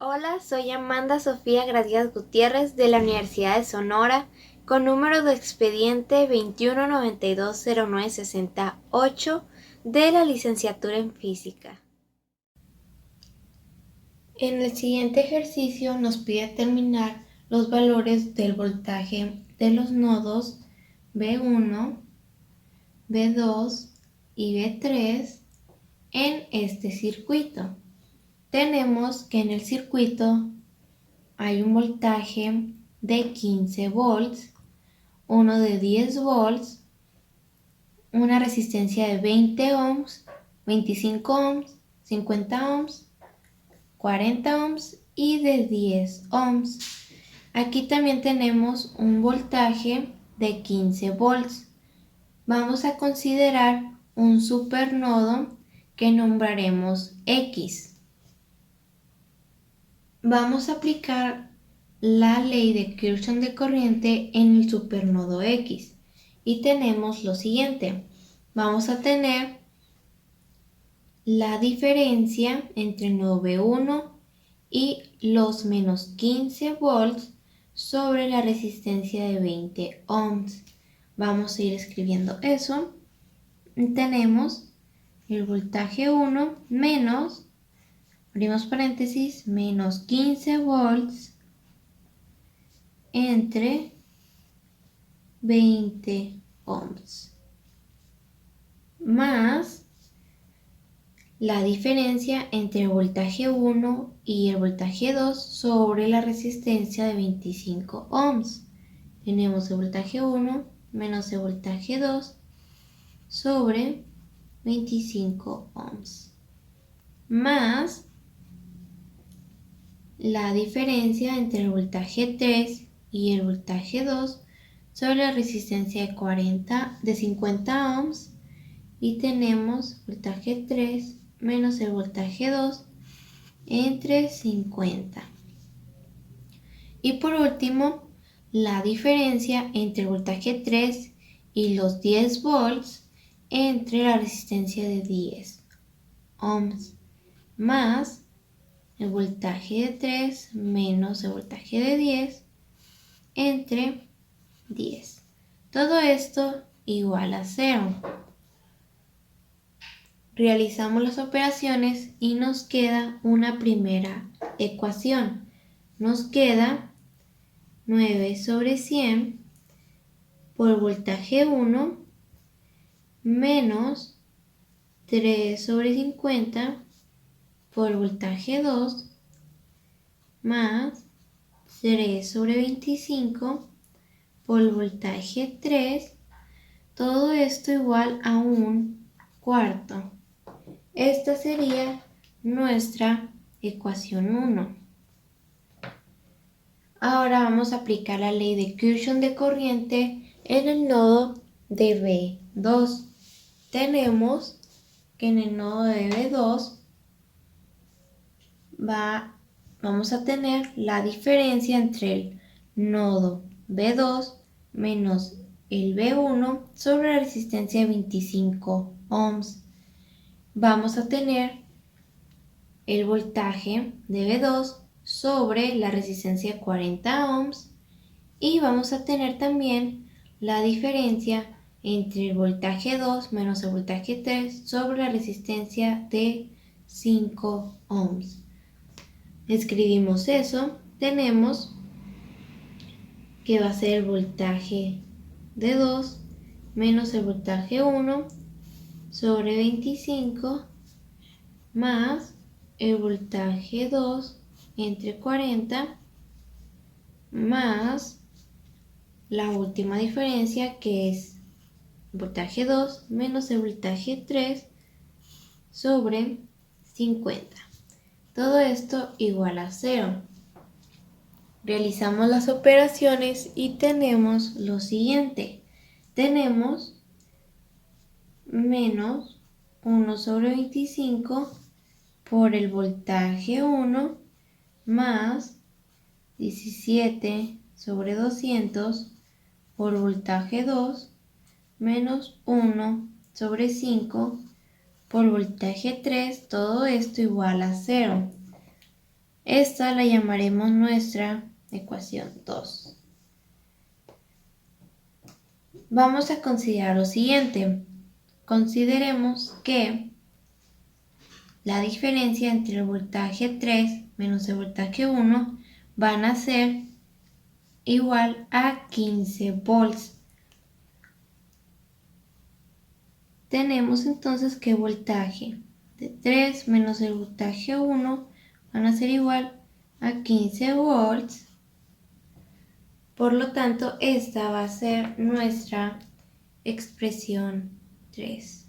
Hola, soy Amanda Sofía Gracias Gutiérrez de la Universidad de Sonora con número de expediente 21920968 de la licenciatura en Física. En el siguiente ejercicio nos pide determinar los valores del voltaje de los nodos B1, B2 y B3 en este circuito. Tenemos que en el circuito hay un voltaje de 15 volts, uno de 10 volts, una resistencia de 20 ohms, 25 ohms, 50 ohms, 40 ohms y de 10 ohms. Aquí también tenemos un voltaje de 15 volts. Vamos a considerar un supernodo que nombraremos X. Vamos a aplicar la ley de Kirchhoff de corriente en el supernodo X y tenemos lo siguiente. Vamos a tener la diferencia entre el nodo B1 y los menos 15 volts sobre la resistencia de 20 ohms. Vamos a ir escribiendo eso. Tenemos el voltaje 1 menos, abrimos paréntesis, menos 15 volts entre 20 ohms más la diferencia entre el voltaje 1 y el voltaje 2 sobre la resistencia de 25 ohms. Tenemos el voltaje 1 menos el voltaje 2 sobre 25 ohms más la diferencia entre el voltaje 3 y el voltaje 2 sobre la resistencia de 50 ohms y tenemos voltaje 3 menos el voltaje 2 entre 50. Y por último, la diferencia entre el voltaje 3 y los 10 volts entre la resistencia de 10 ohms más el voltaje de 3 menos el voltaje de 10 entre 10. Todo esto igual a 0. Realizamos las operaciones y nos queda una primera ecuación. Nos queda 9 sobre 100 por voltaje 1 menos 3 sobre 50 por voltaje 2 más 3 sobre 25 por voltaje 3. Todo esto igual a un cuarto. Esta sería nuestra ecuación 1. Ahora vamos a aplicar la ley de Kirchhoff de corriente en el nodo de B2. Tenemos que en el nodo de B2 vamos a tener la diferencia entre el nodo B2 menos el B1 sobre la resistencia de 25 ohms. Vamos a tener el voltaje de B2 sobre la resistencia de 40 ohms y vamos a tener también la diferencia entre el voltaje 2 menos el voltaje 3 sobre la resistencia de 5 ohms. Escribimos eso, tenemos que va a ser el voltaje de 2 menos el voltaje 1 sobre 25 más el voltaje 2 entre 40 más la última diferencia que es voltaje 2 menos el voltaje 3 sobre 50. Todo esto igual a 0. Realizamos las operaciones y tenemos lo siguiente. Tenemos menos 1 sobre 25 por el voltaje 1 más 17 sobre 200 por voltaje 2 menos 1 sobre 5 por voltaje 3, todo esto igual a 0. Esta la llamaremos nuestra ecuación 2. Vamos a considerar lo siguiente. Consideremos que la diferencia entre el voltaje 3 menos el voltaje 1 van a ser igual a 15 volts. Tenemos entonces que el voltaje de 3 menos el voltaje 1 van a ser igual a 15 volts. Por lo tanto, esta va a ser nuestra expresión 3.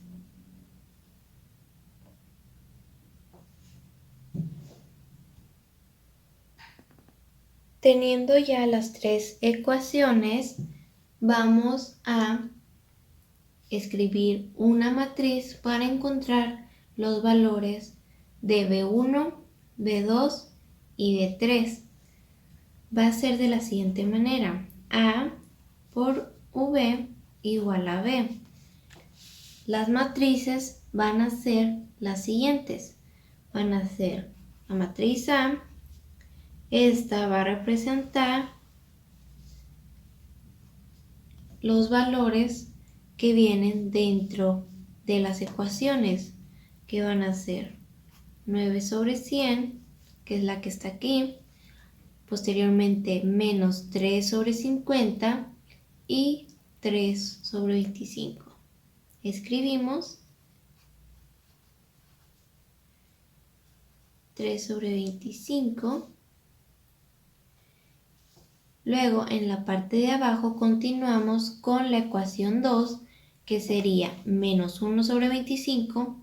Teniendo ya las tres ecuaciones, vamos a escribir una matriz para encontrar los valores de B1, B2 y B3. Va a ser de la siguiente manera: A por V igual a B. Las matrices van a ser las siguientes. Van a ser la matriz A. Esta va a representar los valores que vienen dentro de las ecuaciones, que van a ser 9 sobre 100, que es la que está aquí, posteriormente menos 3 sobre 50 y 3 sobre 25. Escribimos 3 sobre 25. Luego en la parte de abajo continuamos con la ecuación 2, que sería menos 1 sobre 25,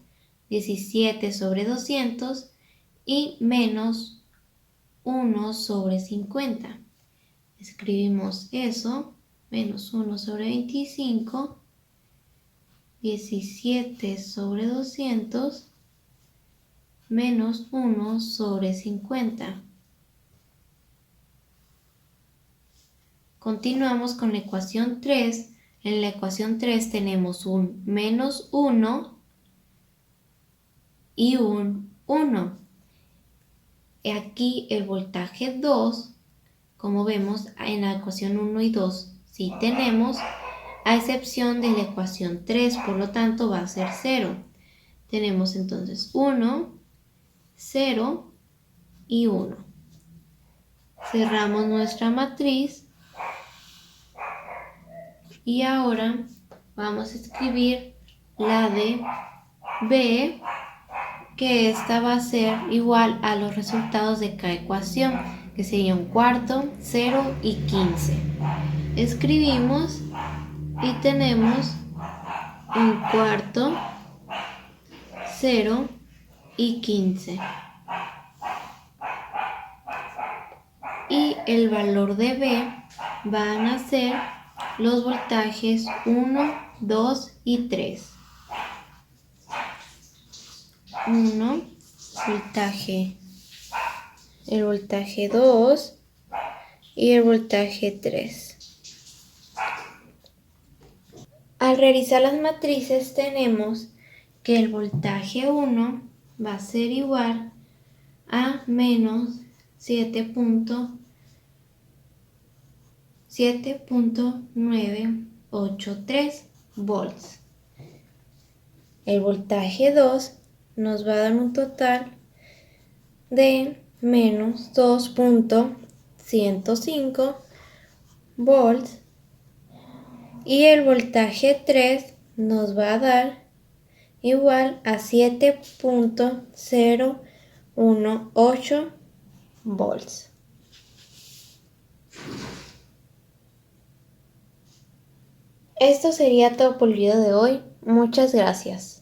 17 sobre 200 y menos 1 sobre 50. Escribimos eso, menos 1 sobre 25, 17 sobre 200, menos 1 sobre 50. Continuamos con la ecuación 3. En la ecuación 3 tenemos un menos 1 y un 1. Aquí el voltaje 2, como vemos en la ecuación 1 y 2, sí tenemos, a excepción de la ecuación 3, por lo tanto va a ser 0. Tenemos entonces 1, 0 y 1. Cerramos nuestra matriz. Y ahora vamos a escribir la de B, que esta va a ser igual a los resultados de cada ecuación, que sería un cuarto, 0 y 15. Escribimos y tenemos un cuarto, 0 y 15. Y el valor de B van a ser los voltajes 1, 2 y 3. 1, el voltaje 2 y el voltaje 3. Al realizar las matrices tenemos que el voltaje 1 va a ser igual a menos 7.983 volts. El voltaje 2 nos va a dar un total de menos 2.105 volts y el voltaje 3 nos va a dar igual a 7.018 volts. Esto sería todo por el video de hoy. Muchas gracias.